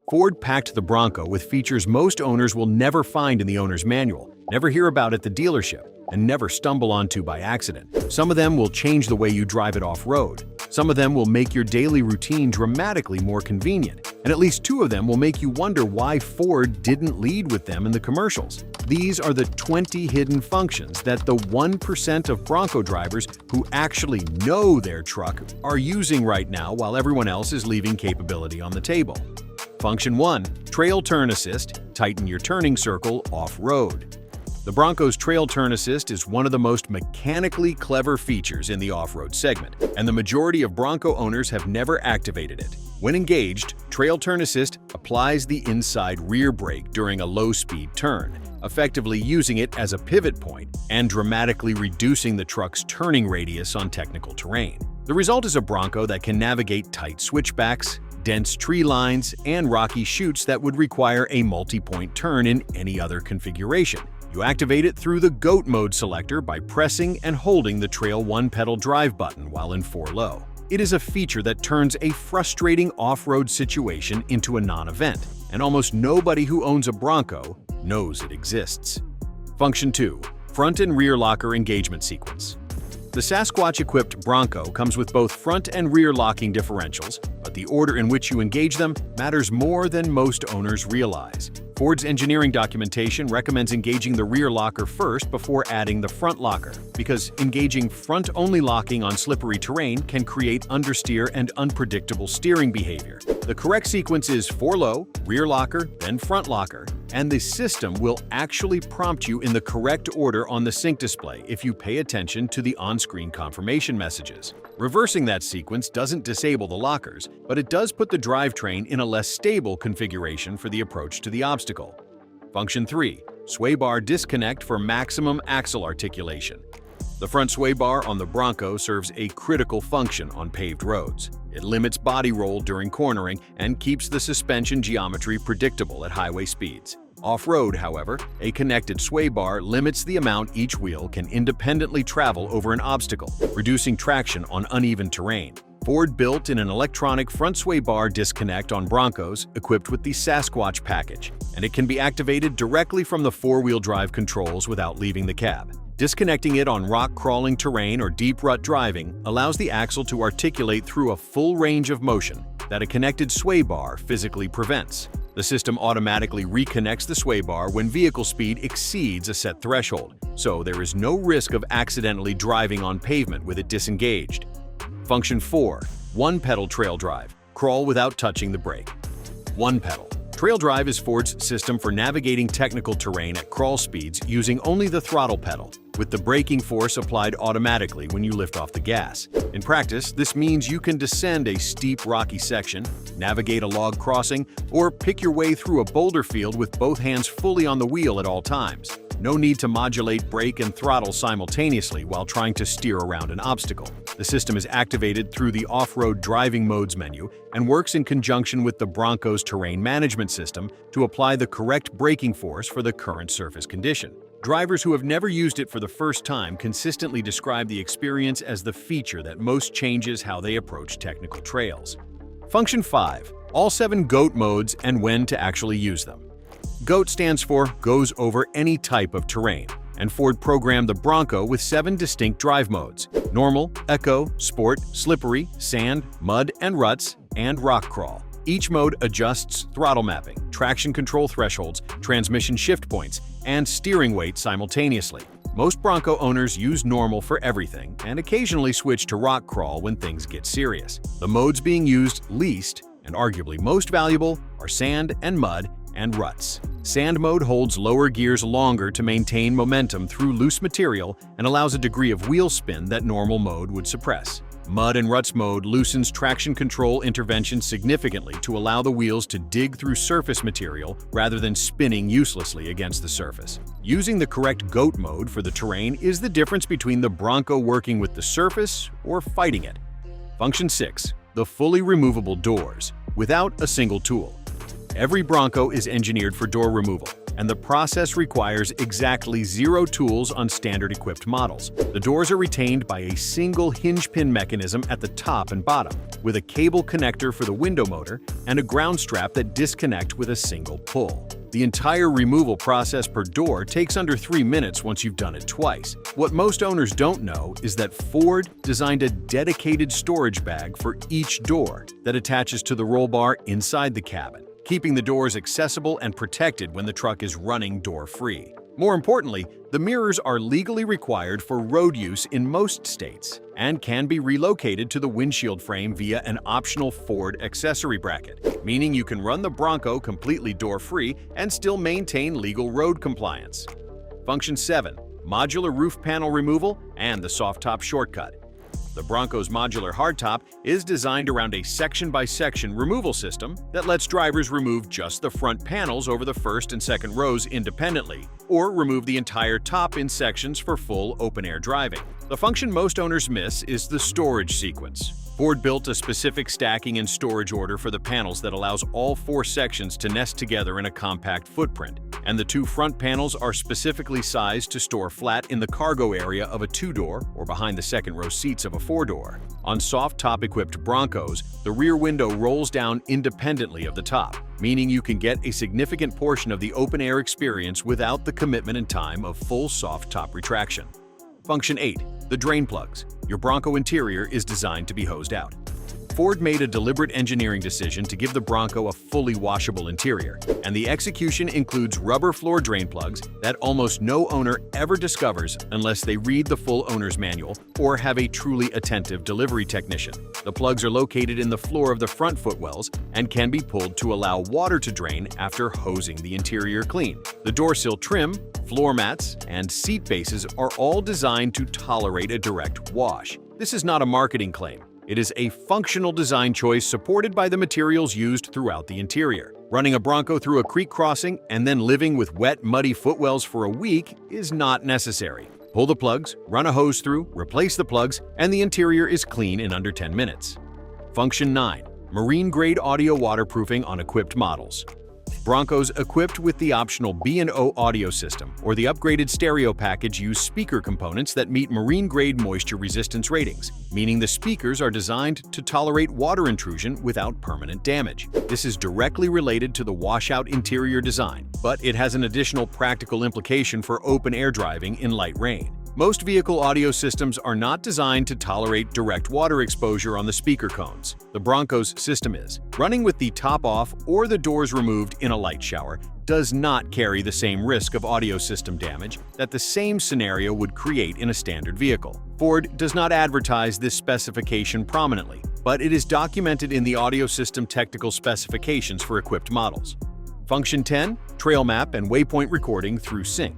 Ford packed the Bronco with features most owners will never find in the owner's manual, never hear about at the dealership, and never stumble onto by accident. Some of them will change the way you drive it off-road. Some of them will make your daily routine dramatically more convenient, and at least 2 of them will make you wonder why Ford didn't lead with them in the commercials. These are the 20 hidden functions that the 1% of Bronco drivers who actually know their truck are using right now while everyone else is leaving capability on the table. Function 1. Trail Turn Assist. Tighten your turning circle off-road. The Bronco's Trail Turn Assist is one of the most mechanically clever features in the off-road segment, and the majority of Bronco owners have never activated it. When engaged, Trail Turn Assist applies the inside rear brake during a low-speed turn, effectively using it as a pivot point and dramatically reducing the truck's turning radius on technical terrain. The result is a Bronco that can navigate tight switchbacks, dense tree lines, and rocky chutes that would require a multi-point turn in any other configuration. You activate it through the G.O.A.T mode selector by pressing and holding the Trail 1 pedal drive button while in 4 low. It is a feature that turns a frustrating off-road situation into a non-event, and almost nobody who owns a Bronco knows it exists. Function 2. Front and rear locker engagement sequence. The Sasquatch-equipped Bronco comes with both front and rear locking differentials, but the order in which you engage them matters more than most owners realize. Ford's engineering documentation recommends engaging the rear locker first before adding the front locker, because engaging front-only locking on slippery terrain can create understeer and unpredictable steering behavior. The correct sequence is 4 low, rear locker, then front locker, and the system will actually prompt you in the correct order on the sync display if you pay attention to the on-screen confirmation messages. Reversing that sequence doesn't disable the lockers, but it does put the drivetrain in a less stable configuration for the approach to the obstacle. Function 3. Sway bar disconnect for maximum axle articulation. The front sway bar on the Bronco serves a critical function on paved roads. It limits body roll during cornering and keeps the suspension geometry predictable at highway speeds. Off-road, however, a connected sway bar limits the amount each wheel can independently travel over an obstacle, reducing traction on uneven terrain. Ford built in an electronic front sway bar disconnect on Broncos equipped with the Sasquatch package, and it can be activated directly from the 4-wheel drive controls without leaving the cab. Disconnecting it on rock-crawling terrain or deep rut driving allows the axle to articulate through a full range of motion that a connected sway bar physically prevents. The system automatically reconnects the sway bar when vehicle speed exceeds a set threshold, so there is no risk of accidentally driving on pavement with it disengaged. Function 4. One-pedal trail drive. Crawl without touching the brake. One pedal. Trail drive is Ford's system for navigating technical terrain at crawl speeds using only the throttle pedal, with the braking force applied automatically when you lift off the gas. In practice, this means you can descend a steep rocky section, navigate a log crossing, or pick your way through a boulder field with both hands fully on the wheel at all times. No need to modulate brake and throttle simultaneously while trying to steer around an obstacle. The system is activated through the off-road driving modes menu and works in conjunction with the Bronco's terrain management system to apply the correct braking force for the current surface condition. Drivers who have never used it for the first time consistently describe the experience as the feature that most changes how they approach technical trails. Function 5. All 7 G.O.A.T modes and when to actually use them. G.O.A.T stands for Goes Over Any Type of Terrain, and Ford programmed the Bronco with 7 distinct drive modes: Normal, Eco, Sport, Slippery, Sand, Mud and Ruts, and Rock Crawl. Each mode adjusts throttle mapping, traction control thresholds, transmission shift points, and steering weight simultaneously. Most Bronco owners use Normal for everything and occasionally switch to Rock Crawl when things get serious. The modes being used least, and arguably most valuable, are Sand and Mud and Ruts. Sand mode holds lower gears longer to maintain momentum through loose material and allows a degree of wheel spin that Normal mode would suppress. Mud and Ruts mode loosens traction control intervention significantly to allow the wheels to dig through surface material rather than spinning uselessly against the surface. Using the correct G.O.A.T mode for the terrain is the difference between the Bronco working with the surface or fighting it. Function 6. The fully removable doors, without a single tool. Every Bronco is engineered for door removal, and the process requires exactly 0 tools on standard equipped models. The doors are retained by a single hinge pin mechanism at the top and bottom, with a cable connector for the window motor and a ground strap that disconnect with a single pull. The entire removal process per door takes under 3 minutes once you've done it twice. What most owners don't know is that Ford designed a dedicated storage bag for each door that attaches to the roll bar inside the cabin, keeping the doors accessible and protected when the truck is running door-free. More importantly, the mirrors are legally required for road use in most states and can be relocated to the windshield frame via an optional Ford accessory bracket, meaning you can run the Bronco completely door-free and still maintain legal road compliance. Function 7. Modular roof panel removal and the soft top shortcut. The Bronco's modular hardtop is designed around a section-by-section removal system that lets drivers remove just the front panels over the first and second rows independently, or remove the entire top in sections for full open-air driving. The function most owners miss is the storage sequence. Ford built a specific stacking and storage order for the panels that allows all 4 sections to nest together in a compact footprint, and the 2 front panels are specifically sized to store flat in the cargo area of a 2-door or behind the second-row seats of a 4-door. On soft-top-equipped Broncos, the rear window rolls down independently of the top, meaning you can get a significant portion of the open-air experience without the commitment and time of full soft-top retraction. Function 8. The drain plugs. Your Bronco interior is designed to be hosed out. Ford made a deliberate engineering decision to give the Bronco a fully washable interior, and the execution includes rubber floor drain plugs that almost no owner ever discovers unless they read the full owner's manual or have a truly attentive delivery technician. The plugs are located in the floor of the front footwells and can be pulled to allow water to drain after hosing the interior clean. The door sill trim, floor mats, and seat bases are all designed to tolerate a direct wash. This is not a marketing claim. It is a functional design choice supported by the materials used throughout the interior. Running a Bronco through a creek crossing and then living with wet, muddy footwells for a week is not necessary. Pull the plugs, run a hose through, replace the plugs, and the interior is clean in under 10 minutes. Function 9. Marine-grade audio waterproofing on equipped models. Broncos equipped with the optional B&O audio system or the upgraded stereo package use speaker components that meet marine-grade moisture resistance ratings, meaning the speakers are designed to tolerate water intrusion without permanent damage. This is directly related to the washout interior design, but it has an additional practical implication for open-air driving in light rain. Most vehicle audio systems are not designed to tolerate direct water exposure on the speaker cones. The Bronco's system is. Running with the top off or the doors removed in a light shower does not carry the same risk of audio system damage that the same scenario would create in a standard vehicle. Ford does not advertise this specification prominently, but it is documented in the audio system technical specifications for equipped models. Function 10. Trail map and waypoint recording through sync.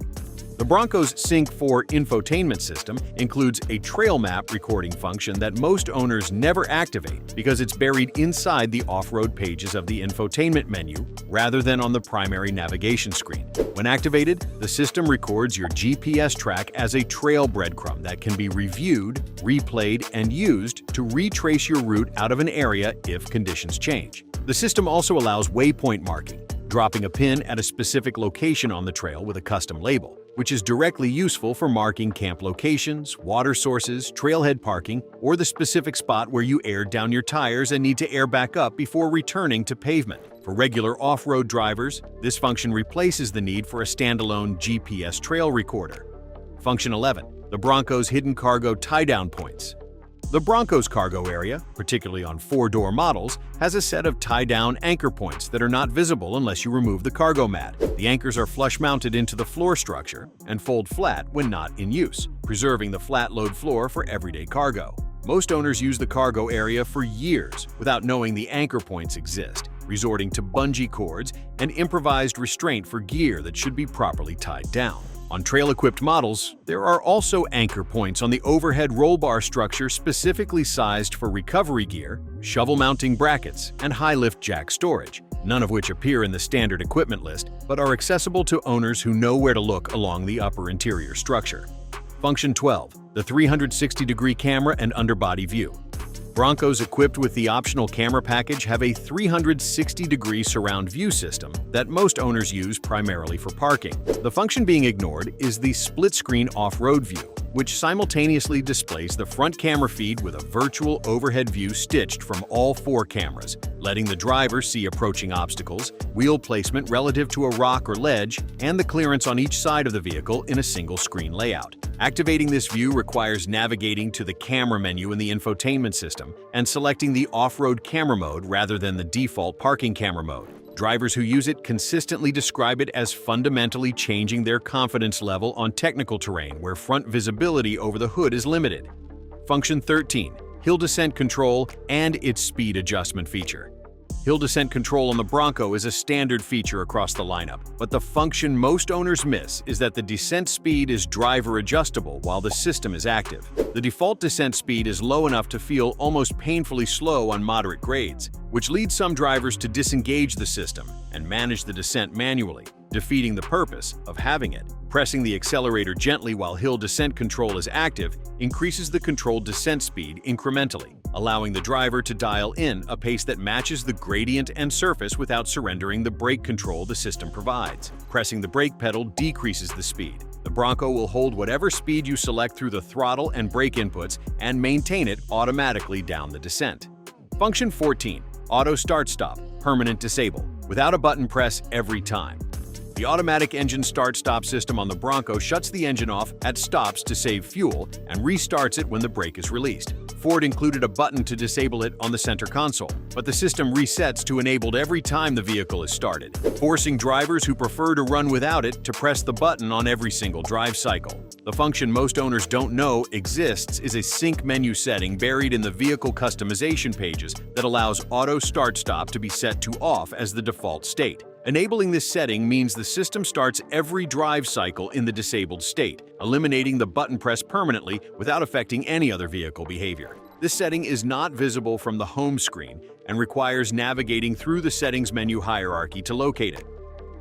The Bronco's Sync 4 infotainment system includes a trail map recording function that most owners never activate because it's buried inside the off-road pages of the infotainment menu rather than on the primary navigation screen. When activated, the system records your GPS track as a trail breadcrumb that can be reviewed, replayed, and used to retrace your route out of an area if conditions change. The system also allows waypoint marking, dropping a pin at a specific location on the trail with a custom label, which is directly useful for marking camp locations, water sources, trailhead parking, or the specific spot where you aired down your tires and need to air back up before returning to pavement. For regular off-road drivers, this function replaces the need for a standalone GPS trail recorder. Function 11. The Bronco's hidden cargo tie-down points. The Bronco's cargo area, particularly on 4-door models, has a set of tie-down anchor points that are not visible unless you remove the cargo mat. The anchors are flush-mounted into the floor structure and fold flat when not in use, preserving the flat-load floor for everyday cargo. Most owners use the cargo area for years without knowing the anchor points exist, resorting to bungee cords and improvised restraint for gear that should be properly tied down. On trail-equipped models, there are also anchor points on the overhead roll bar structure specifically sized for recovery gear, shovel mounting brackets, and high-lift jack storage, none of which appear in the standard equipment list but are accessible to owners who know where to look along the upper interior structure. Function 12. The 360-degree camera and underbody view. Broncos equipped with the optional camera package have a 360-degree surround view system that most owners use primarily for parking. The function being ignored is the split-screen off-road view, which simultaneously displays the front camera feed with a virtual overhead view stitched from all 4 cameras, letting the driver see approaching obstacles, wheel placement relative to a rock or ledge, and the clearance on each side of the vehicle in a single screen layout. Activating this view requires navigating to the camera menu in the infotainment system and selecting the off-road camera mode rather than the default parking camera mode. Drivers who use it consistently describe it as fundamentally changing their confidence level on technical terrain where front visibility over the hood is limited. Function 13. Hill Descent Control and its Speed Adjustment feature. Hill descent control on the Bronco is a standard feature across the lineup, but the function most owners miss is that the descent speed is driver adjustable while the system is active. The default descent speed is low enough to feel almost painfully slow on moderate grades, which leads some drivers to disengage the system and manage the descent manually, defeating the purpose of having it. Pressing the accelerator gently while hill descent control is active increases the controlled descent speed incrementally, allowing the driver to dial in a pace that matches the gradient and surface without surrendering the brake control the system provides. Pressing the brake pedal decreases the speed. The Bronco will hold whatever speed you select through the throttle and brake inputs and maintain it automatically down the descent. Function 14. Auto Start-Stop, Permanent Disable, without a button press every time. The automatic engine start-stop system on the Bronco shuts the engine off at stops to save fuel and restarts it when the brake is released. Ford included a button to disable it on the center console, but the system resets to enabled every time the vehicle is started, forcing drivers who prefer to run without it to press the button on every single drive cycle. The function most owners don't know exists is a sync menu setting buried in the vehicle customization pages that allows auto start-stop to be set to off as the default state. Enabling this setting means the system starts every drive cycle in the disabled state, eliminating the button press permanently without affecting any other vehicle behavior. This setting is not visible from the home screen and requires navigating through the settings menu hierarchy to locate it.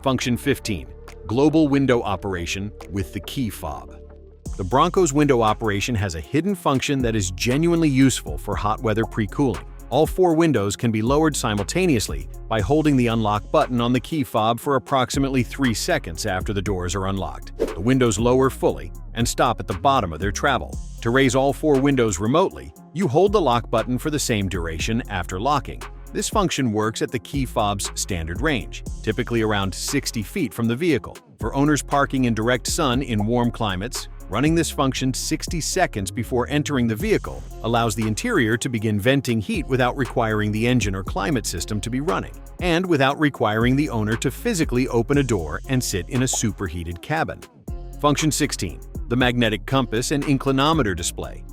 Function 15. Global Window Operation with the key fob. The Bronco's window operation has a hidden function that is genuinely useful for hot weather pre-cooling. All 4 windows can be lowered simultaneously by holding the unlock button on the key fob for approximately 3 seconds after the doors are unlocked. The windows lower fully and stop at the bottom of their travel. To raise all 4 windows remotely, you hold the lock button for the same duration after locking. This function works at the key fob's standard range, typically around 60 feet from the vehicle. For owners parking in direct sun in warm climates, running this function 60 seconds before entering the vehicle allows the interior to begin venting heat without requiring the engine or climate system to be running, and without requiring the owner to physically open a door and sit in a superheated cabin. Function 16. The magnetic compass and inclinometer display.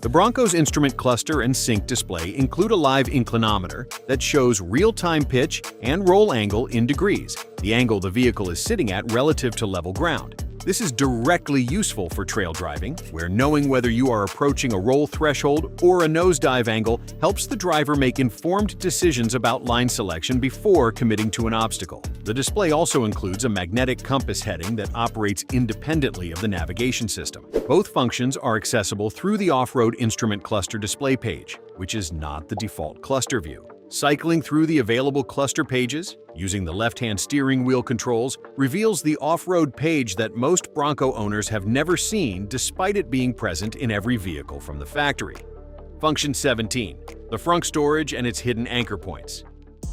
The Bronco's instrument cluster and sync display include a live inclinometer that shows real-time pitch and roll angle in degrees, the angle the vehicle is sitting at relative to level ground. This is directly useful for trail driving, where knowing whether you are approaching a roll threshold or a nosedive angle helps the driver make informed decisions about line selection before committing to an obstacle. The display also includes a magnetic compass heading that operates independently of the navigation system. Both functions are accessible through the off-road instrument cluster display page, which is not the default cluster view. Cycling through the available cluster pages, using the left-hand steering wheel controls, reveals the off-road page that most Bronco owners have never seen despite it being present in every vehicle from the factory. Function 17. The Frunk storage and its hidden anchor points.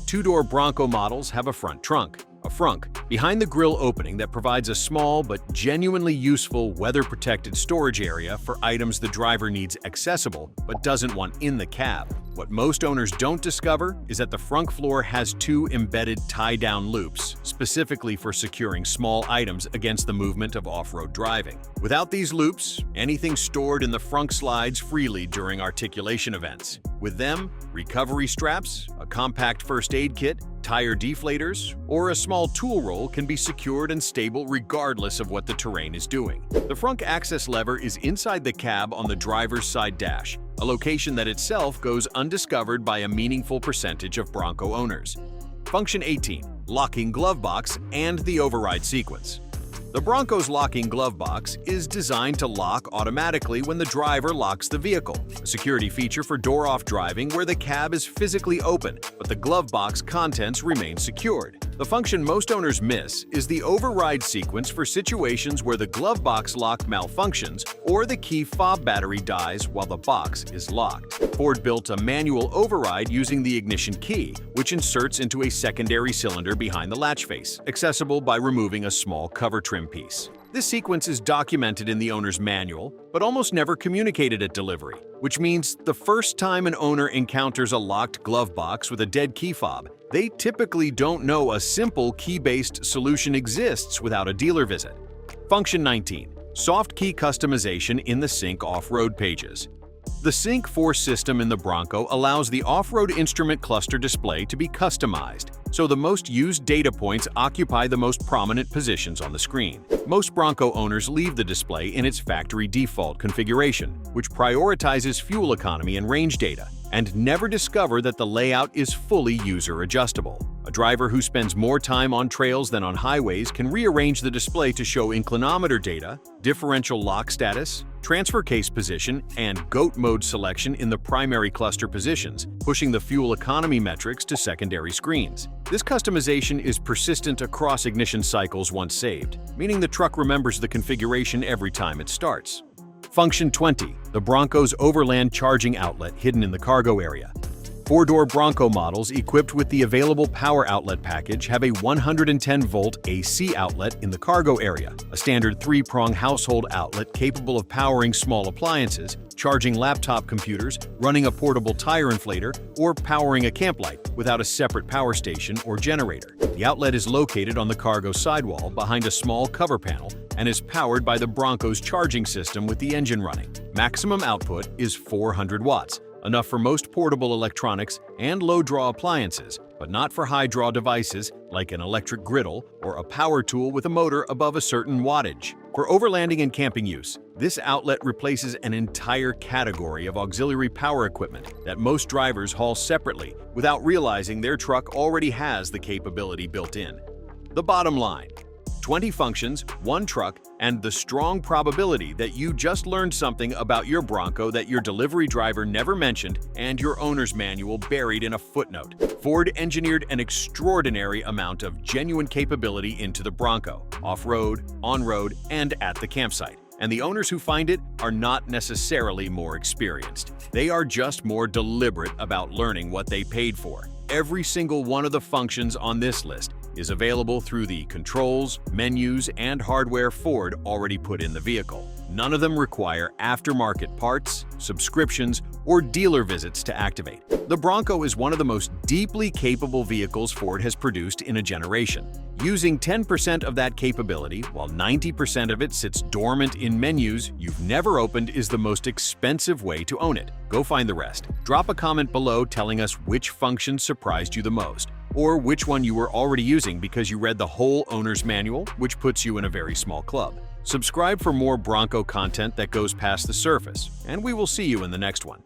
2-door Bronco models have a front trunk, a Frunk, behind the grille opening that provides a small but genuinely useful weather-protected storage area for items the driver needs accessible but doesn't want in the cab. What most owners don't discover is that the Frunk floor has 2 embedded tie-down loops, specifically for securing small items against the movement of off-road driving. Without these loops, anything stored in the Frunk slides freely during articulation events. With them, recovery straps, a compact first aid kit, tire deflators, or a small tool roll can be secured and stable regardless of what the terrain is doing. The Frunk access lever is inside the cab on the driver's side dash, a location that itself goes undiscovered by a meaningful percentage of Bronco owners. Function 18. Locking glove box and the override sequence. The Bronco's locking glove box is designed to lock automatically when the driver locks the vehicle, a security feature for door-off driving where the cab is physically open, but the glove box contents remain secured. The function most owners miss is the override sequence for situations where the glove box lock malfunctions or the key fob battery dies while the box is locked. Ford built a manual override using the ignition key, which inserts into a secondary cylinder behind the latch face, accessible by removing a small cover trim piece. This sequence is documented in the owner's manual, but almost never communicated at delivery, which means the first time an owner encounters a locked glove box with a dead key fob, they typically don't know a simple key-based solution exists without a dealer visit. Function 19. Soft key customization in the Sync off-road pages. The Sync 4 system in the Bronco allows the off-road instrument cluster display to be customized, so the most used data points occupy the most prominent positions on the screen. Most Bronco owners leave the display in its factory default configuration, which prioritizes fuel economy and range data, and never discover that the layout is fully user-adjustable. A driver who spends more time on trails than on highways can rearrange the display to show inclinometer data, differential lock status, transfer case position, and G.O.A.T mode selection in the primary cluster positions, pushing the fuel economy metrics to secondary screens. This customization is persistent across ignition cycles once saved, meaning the truck remembers the configuration every time it starts. Function 20. The Bronco's Overland charging outlet hidden in the cargo area. Four-door Bronco models equipped with the available power outlet package have a 110-volt AC outlet in the cargo area, a standard 3-prong household outlet capable of powering small appliances, charging laptop computers, running a portable tire inflator, or powering a camp light without a separate power station or generator. The outlet is located on the cargo sidewall behind a small cover panel and is powered by the Bronco's charging system with the engine running. Maximum output is 400 watts. Enough for most portable electronics and low-draw appliances, but not for high-draw devices like an electric griddle or a power tool with a motor above a certain wattage. For overlanding and camping use, this outlet replaces an entire category of auxiliary power equipment that most drivers haul separately without realizing their truck already has the capability built in. The bottom line: 20 functions, 1 truck, and the strong probability that you just learned something about your Bronco that your delivery driver never mentioned and your owner's manual buried in a footnote. Ford engineered an extraordinary amount of genuine capability into the Bronco, off-road, on-road, and at the campsite. And the owners who find it are not necessarily more experienced. They are just more deliberate about learning what they paid for. Every single one of the functions on this list is available through the controls, menus, and hardware Ford already put in the vehicle. None of them require aftermarket parts, subscriptions, or dealer visits to activate. The Bronco is one of the most deeply capable vehicles Ford has produced in a generation. Using 10% of that capability, while 90% of it sits dormant in menus you've never opened, is the most expensive way to own it. Go find the rest. Drop a comment below telling us which function surprised you the most, or which one you were already using because you read the whole owner's manual, which puts you in a very small club. Subscribe for more Bronco content that goes past the surface, and we will see you in the next one.